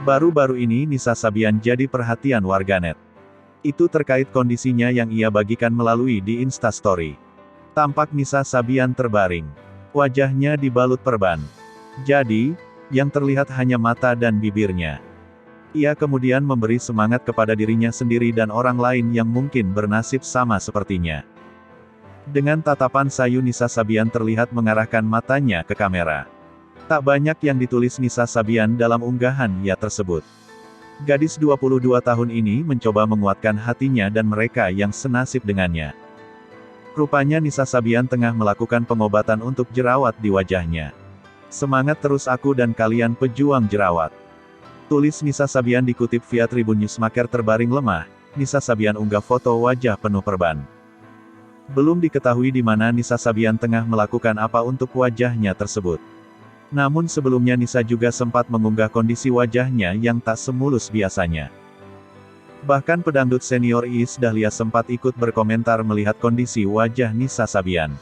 Baru-baru ini Nisa Sabian jadi perhatian warganet. Itu terkait kondisinya yang ia bagikan melalui di Instastory. Tampak Nisa Sabian terbaring. Wajahnya dibalut perban. Jadi, yang terlihat hanya mata dan bibirnya. Ia kemudian memberi semangat kepada dirinya sendiri dan orang lain yang mungkin bernasib sama sepertinya. Dengan tatapan sayu Nisa Sabian terlihat mengarahkan matanya ke kamera. Tak banyak yang ditulis Nisa Sabian dalam unggahan ia tersebut. Gadis 22 tahun ini mencoba menguatkan hatinya dan mereka yang senasib dengannya. Rupanya Nisa Sabian tengah melakukan pengobatan untuk jerawat di wajahnya. Semangat terus aku dan kalian pejuang jerawat. Tulis Nisa Sabian dikutip via Tribun Newsmaker terbaring lemah. Nisa Sabian unggah foto wajah penuh perban. Belum diketahui di mana Nisa Sabian tengah melakukan apa untuk wajahnya tersebut. Namun sebelumnya Nisa juga sempat mengunggah kondisi wajahnya yang tak semulus biasanya. Bahkan pedangdut senior Iis Dahlia sempat ikut berkomentar melihat kondisi wajah Nisa Sabian.